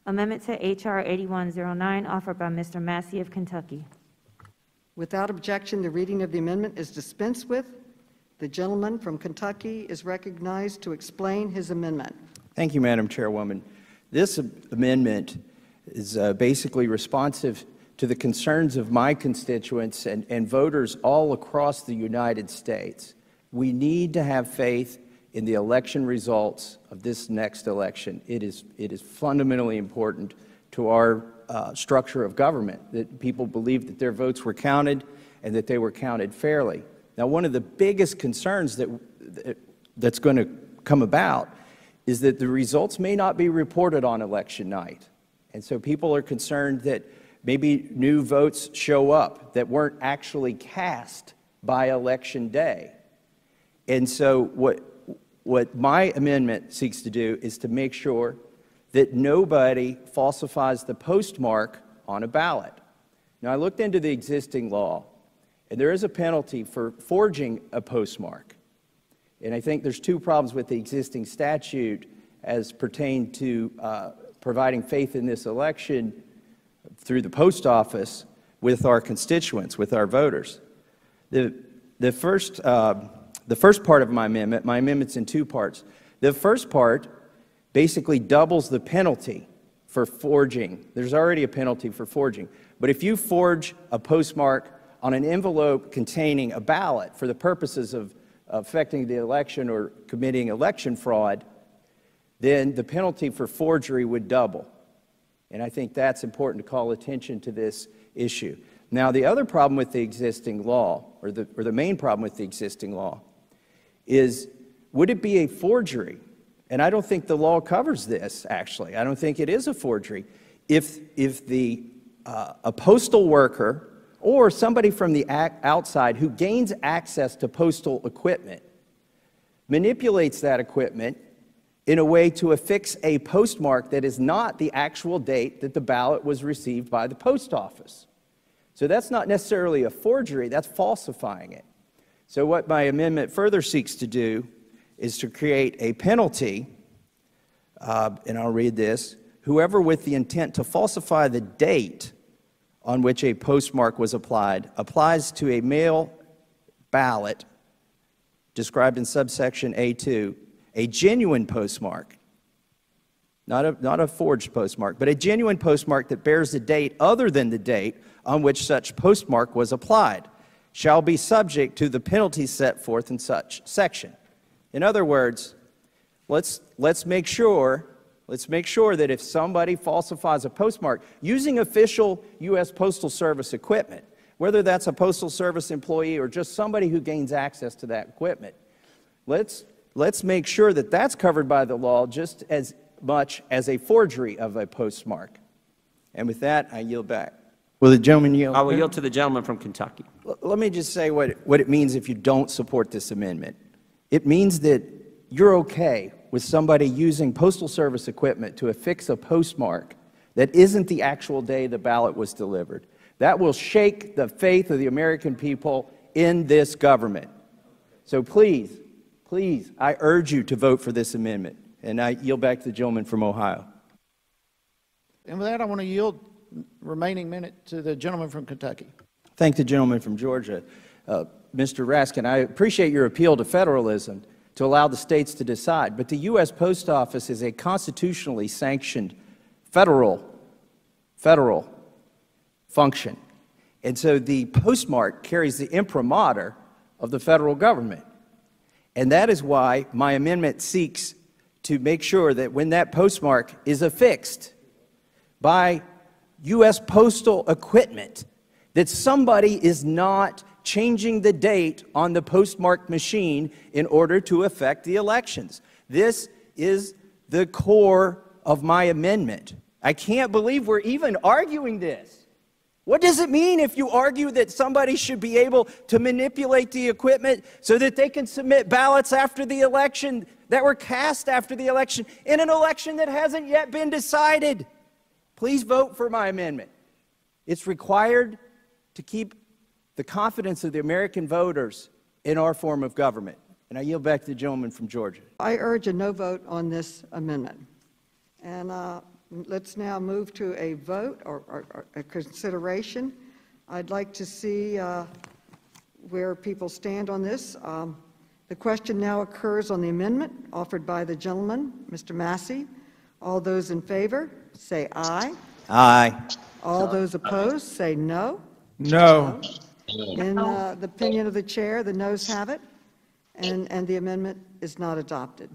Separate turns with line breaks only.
Amendment to H.R. 8109, offered by Mr. Massie of Kentucky.
Without objection, the reading of the amendment is dispensed with. The gentleman from Kentucky is recognized to explain his amendment.
Thank you, Madam Chairwoman. This amendment is basically responsive to the concerns of my constituents and voters all across the United States. We need to have faith in the election results of this next election. It is fundamentally important to our structure of government that people believe that their votes were counted and that they were counted fairly. Now, one of the biggest concerns that's going to come about is that the results may not be reported on election night. And so people are concerned that maybe new votes show up that weren't actually cast by election day. And so what my amendment seeks to do is to make sure that nobody falsifies the postmark on a ballot. Now, I looked into the existing law, and there is a penalty for forging a postmark. And I think there's two problems with the existing statute as pertain to providing faith in this election through the post office with our constituents, with our voters. The first part of my amendment's in two parts. The first part basically doubles the penalty for forging. There's already a penalty for forging. But if you forge a postmark on an envelope containing a ballot for the purposes of affecting the election or committing election fraud, then the penalty for forgery would double. And I think that's important to call attention to this issue. Now, the other problem with the existing law, or the main problem with the existing law, is would it be a forgery? And I don't think the law covers this, actually. I don't think it is a forgery. If a postal worker or somebody from the outside who gains access to postal equipment manipulates that equipment in a way to affix a postmark that is not the actual date that the ballot was received by the post office. So that's not necessarily a forgery, that's falsifying it. So what my amendment further seeks to do is to create a penalty, and I'll read this: whoever with the intent to falsify the date on which a postmark was applies to a mail ballot described in subsection A2, a genuine postmark, not a forged postmark, but a genuine postmark that bears the date other than the date on which such postmark was applied, shall be subject to the penalty set forth in such section. In other words, let's make sure that if somebody falsifies a postmark using official U.S. Postal Service equipment, whether that's a Postal Service employee or just somebody who gains access to that equipment, let's make sure that that's covered by the law just as much as a forgery of a postmark. And with that, I yield back. Will the gentleman yield?
I will yield to the gentleman from Kentucky.
Let me just say what it means if you don't support this amendment. It means that you're okay with somebody using Postal Service equipment to affix a postmark that isn't the actual day the ballot was delivered. That will shake the faith of the American people in this government. So please, I urge you to vote for this amendment. And I yield back to the gentleman from Ohio.
And with that, I want to yield remaining minute to the gentleman from Kentucky.
Thank the gentleman from Georgia. Mr. Raskin, I appreciate your appeal to federalism to allow the states to decide, but the U.S. Post Office is a constitutionally sanctioned federal function. And so the postmark carries the imprimatur of the federal government. And that is why my amendment seeks to make sure that when that postmark is affixed by U.S. postal equipment, that somebody is not changing the date on the postmark machine in order to affect the elections. This is the core of my amendment. I can't believe we're even arguing this. What does it mean if you argue that somebody should be able to manipulate the equipment so that they can submit ballots after the election that were cast after the election in an election that hasn't yet been decided? Please vote for my amendment. It's required to keep the confidence of the American voters in our form of government. And I yield back to the gentleman from Georgia.
I urge a no vote on this amendment. And let's now move to a vote or a consideration. I'd like to see where people stand on this. The question now occurs on the amendment offered by the gentleman, Mr. Massie. All those in favor, say aye.
Aye.
All those opposed, say no.
No.
In the opinion of the chair, the noes have it, and the amendment is not adopted.